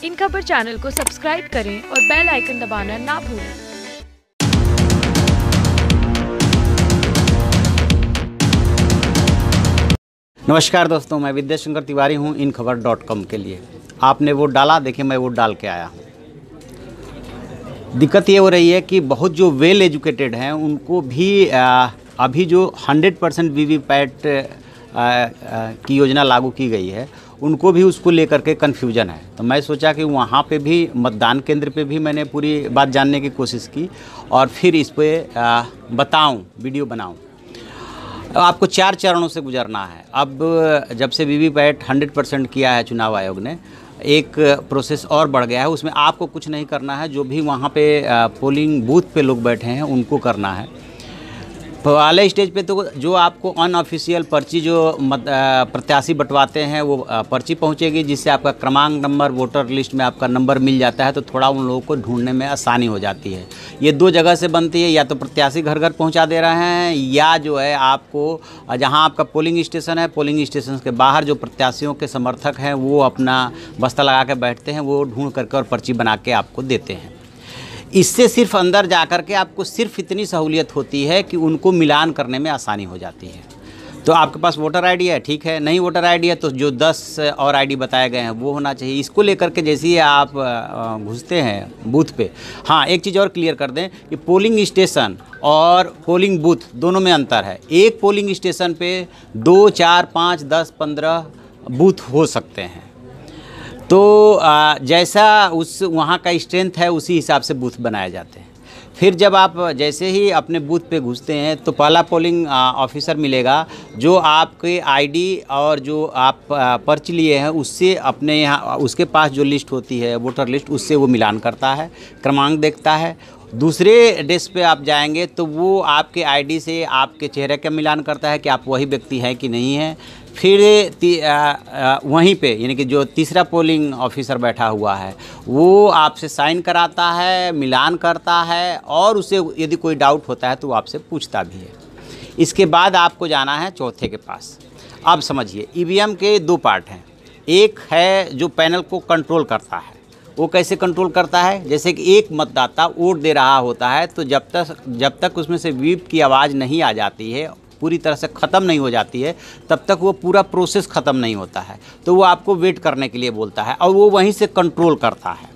इन खबर चैनल को सब्सक्राइब करें और बेल आइकन दबाना ना भूलें। नमस्कार दोस्तों, मैं विद्याशंकर तिवारी हूं इन खबर.com के लिए। आपने वोट डाला, देखिए मैं वोट डाल के आया हूं। दिक्कत ये हो रही है कि बहुत जो वेल एजुकेटेड हैं उनको भी अभी जो 100% वीवीपैट की योजना लागू की गई है उनको भी उसको लेकर के कन्फ्यूजन है। तो मैं सोचा कि वहाँ पे भी मतदान केंद्र पे भी मैंने पूरी बात जानने की कोशिश की और फिर इस पे बताऊँ, वीडियो बनाऊँ। आपको 4 चरणों से गुजरना है। अब जब से वीवीपैट 100% किया है चुनाव आयोग ने, एक प्रोसेस और बढ़ गया है। उसमें आपको कुछ नहीं करना है, जो भी वहाँ पे पोलिंग बूथ पे लोग बैठे हैं उनको करना है। पहले स्टेज पे तो जो आपको अनऑफिशियल पर्ची जो प्रत्याशी बंटवाते हैं वो पर्ची पहुंचेगी, जिससे आपका क्रमांक नंबर वोटर लिस्ट में आपका नंबर मिल जाता है, तो थोड़ा उन लोगों को ढूंढने में आसानी हो जाती है। ये 2 जगह से बनती है, या तो प्रत्याशी घर घर पहुंचा दे रहे हैं, या जो है आपको जहां आपका पोलिंग स्टेशन है, पोलिंग स्टेशन के बाहर जो प्रत्याशियों के समर्थक हैं वो अपना बस्ता लगा के बैठते हैं, वो ढूंढ करके और पर्ची बना के आपको देते हैं। इससे सिर्फ अंदर जाकर के आपको सिर्फ इतनी सहूलियत होती है कि उनको मिलान करने में आसानी हो जाती है। तो आपके पास वोटर आईडी है, ठीक है। नहीं वोटर आईडी है तो जो 10 और आईडी बताए गए हैं वो होना चाहिए। इसको लेकर के जैसे ही आप घुसते हैं बूथ पे, हाँ एक चीज़ और क्लियर कर दें कि पोलिंग स्टेशन और पोलिंग बूथ दोनों में अंतर है। एक पोलिंग स्टेशन पे 2, 4, 5, 10, 15 बूथ हो सकते हैं। तो जैसा उस वहाँ का स्ट्रेंथ है उसी हिसाब से बूथ बनाए जाते हैं। फिर जब आप जैसे ही अपने बूथ पे घुसते हैं तो पहला पोलिंग ऑफिसर मिलेगा जो आपके आईडी और जो आप पर्ची लिए हैं उससे अपने यहाँ उसके पास जो लिस्ट होती है वोटर लिस्ट, उससे वो मिलान करता है, क्रमांक देखता है। दूसरे डेस्क पे आप जाएंगे तो वो आपके आईडी से आपके चेहरे का मिलान करता है कि आप वही व्यक्ति हैं कि नहीं है। फिर वहीं पे यानी कि जो तीसरा पोलिंग ऑफिसर बैठा हुआ है वो आपसे साइन कराता है, मिलान करता है, और उसे यदि कोई डाउट होता है तो वो आपसे पूछता भी है। इसके बाद आपको जाना है चौथे के पास। अब समझिए, ईवीएम के 2 पार्ट हैं। एक है जो पैनल को कंट्रोल करता है, वो कैसे कंट्रोल करता है, जैसे कि एक मतदाता वोट दे रहा होता है तो जब तक उसमें से व्हीप की आवाज़ नहीं आ जाती है, पूरी तरह से ख़त्म नहीं हो जाती है, तब तक वो पूरा प्रोसेस ख़त्म नहीं होता है। तो वो आपको वेट करने के लिए बोलता है और वो वहीं से कंट्रोल करता है।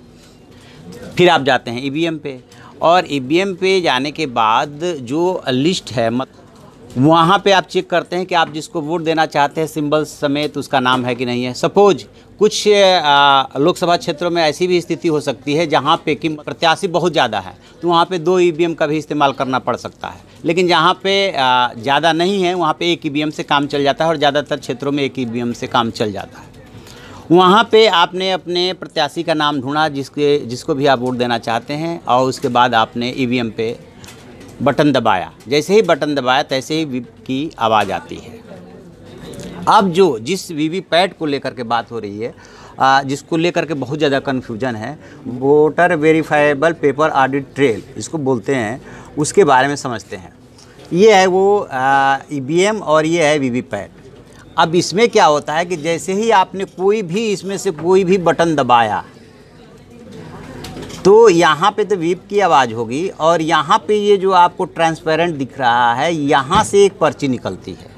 फिर आप जाते हैं ईवीएम पे, और ईवीएम पे जाने के बाद जो लिस्ट है वहाँ पे आप चेक करते हैं कि आप जिसको वोट देना चाहते हैं सिंबल समेत उसका नाम है कि नहीं है। सपोज कुछ लोकसभा क्षेत्रों में ऐसी भी स्थिति हो सकती है जहाँ पे कि प्रत्याशी बहुत ज़्यादा है, तो वहाँ पे 2 ईवीएम का भी इस्तेमाल करना पड़ सकता है। लेकिन जहाँ पे ज़्यादा नहीं है वहाँ पे 1 ईवीएम से काम चल जाता है, और ज़्यादातर क्षेत्रों में 1 ईवीएम से काम चल जाता है। वहाँ पे आपने अपने प्रत्याशी का नाम ढूंढा जिसको भी आप वोट देना चाहते हैं, और उसके बाद आपने ईवीएम पे बटन दबाया। जैसे ही बटन दबाया तैसे ही व्हीप की आवाज़ आती है। अब जिस वीवीपैट को लेकर के बात हो रही है, जिसको लेकर के बहुत ज़्यादा कन्फ्यूजन है, voter verifiable paper audit trail इसको बोलते हैं, उसके बारे में समझते हैं। ये है वो ईवीएम और ये है वीवीपैट। अब इसमें क्या होता है कि जैसे ही आपने इसमें से कोई भी बटन दबाया तो यहाँ पे तो व्हीप की आवाज़ होगी, और यहाँ पे ये जो आपको ट्रांसपेरेंट दिख रहा है यहाँ से एक पर्ची निकलती है।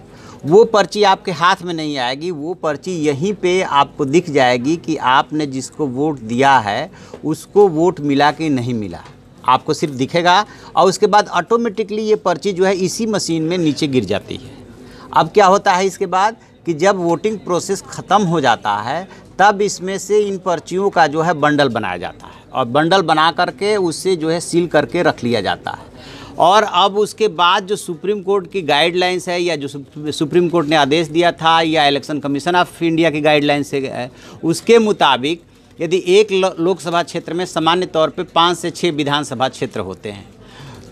वो पर्ची आपके हाथ में नहीं आएगी, वो पर्ची यहीं पे आपको दिख जाएगी कि आपने जिसको वोट दिया है उसको वोट मिला कि नहीं मिला, आपको सिर्फ दिखेगा। और उसके बाद ऑटोमेटिकली ये पर्ची जो है इसी मशीन में नीचे गिर जाती है। अब क्या होता है इसके बाद कि जब वोटिंग प्रोसेस ख़त्म हो जाता है तब इसमें से इन पर्चियों का जो है बंडल बनाया जाता है, और बंडल बना करके उससे जो है सील करके रख लिया जाता है। और अब उसके बाद जो सुप्रीम कोर्ट की गाइडलाइंस है, या जो सुप्रीम कोर्ट ने आदेश दिया था, या इलेक्शन कमीशन ऑफ इंडिया की गाइडलाइंस है, उसके मुताबिक यदि एक लोकसभा क्षेत्र में सामान्य तौर पे 5 से 6 विधानसभा क्षेत्र होते हैं,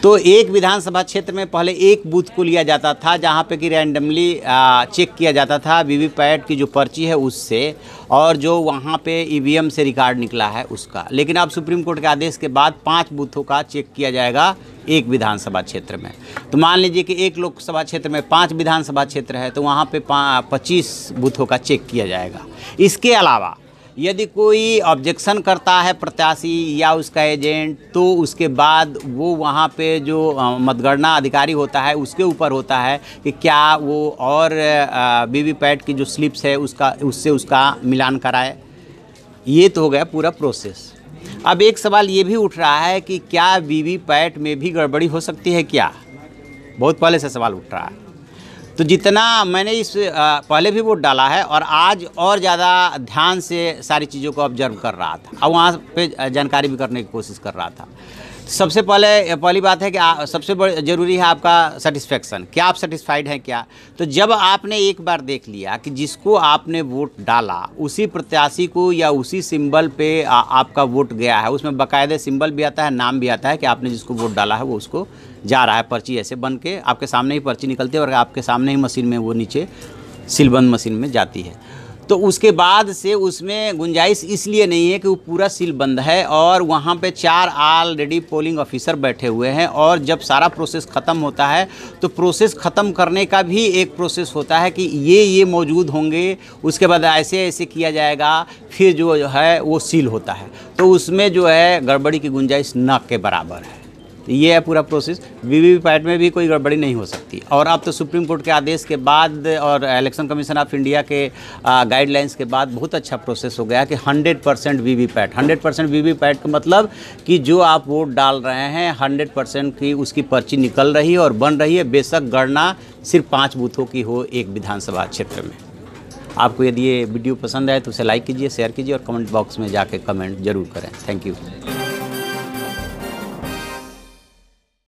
तो एक विधानसभा क्षेत्र में पहले एक बूथ को लिया जाता था जहाँ पे कि रैंडमली चेक किया जाता था वीवीपैट की जो पर्ची है उससे, और जो वहाँ पे ईवीएम से रिकॉर्ड निकला है उसका। लेकिन अब सुप्रीम कोर्ट के आदेश के बाद 5 बूथों का चेक किया जाएगा एक विधानसभा क्षेत्र में। तो मान लीजिए कि एक लोकसभा क्षेत्र में 5 विधानसभा क्षेत्र है, तो वहाँ पे 25 बूथों का चेक किया जाएगा। इसके अलावा यदि कोई ऑब्जेक्शन करता है प्रत्याशी या उसका एजेंट, तो उसके बाद वो वहाँ पे जो मतगणना अधिकारी होता है उसके ऊपर होता है कि क्या वो और वीवीपैट की जो स्लिप्स है उससे उसका मिलान कराए। ये तो हो गया पूरा प्रोसेस। अब एक सवाल ये भी उठ रहा है कि क्या वीवीपैट में भी गड़बड़ी हो सकती है क्या? बहुत पहले से सवाल उठ रहा है। तो जितना मैंने इस पहले भी वोट डाला है और आज और ज़्यादा ध्यान से सारी चीज़ों को ऑब्जर्व कर रहा था और वहाँ पे जानकारी भी करने की कोशिश कर रहा था। सबसे पहली बात है कि सबसे ज़रूरी है आपका सेटिस्फेक्शन, क्या आप सेटिस्फाइड हैं क्या? तो जब आपने एक बार देख लिया कि जिसको आपने वोट डाला उसी प्रत्याशी को या उसी सिंबल पे आपका वोट गया है, उसमें बाकायदे सिंबल भी आता है, नाम भी आता है कि आपने जिसको वोट डाला है वो उसको जा रहा है। पर्ची ऐसे बन के आपके सामने ही पर्ची निकलती है और आपके सामने ही मशीन में वो नीचे सीलबंद मशीन में जाती है। तो उसके बाद से उसमें गुंजाइश इसलिए नहीं है कि वो पूरा सील बंद है और वहाँ पे 4 ऑलरेडी पोलिंग ऑफिसर बैठे हुए हैं और जब सारा प्रोसेस ख़त्म होता है तो प्रोसेस ख़त्म करने का भी एक प्रोसेस होता है कि ये मौजूद होंगे, उसके बाद ऐसे ऐसे किया जाएगा, फिर जो है वो सील होता है। तो उसमें जो है गड़बड़ी की गुंजाइश न के बराबर है। ये है पूरा प्रोसेस। वीवीपैट में भी कोई गड़बड़ी नहीं हो सकती। और अब तो सुप्रीम कोर्ट के आदेश के बाद और इलेक्शन कमीशन ऑफ इंडिया के गाइडलाइंस के बाद बहुत अच्छा प्रोसेस हो गया कि 100% वीवीपैट। 100% वीवीपैट का मतलब कि जो आप वोट डाल रहे हैं 100% की उसकी पर्ची निकल रही है और बन रही है, बेशक गणना सिर्फ 5 बूथों की हो एक विधानसभा क्षेत्र में। आपको यदि ये वीडियो पसंद आए तो उसे लाइक कीजिए, शेयर कीजिए और कमेंट बॉक्स में जाके कमेंट जरूर करें। Thank you.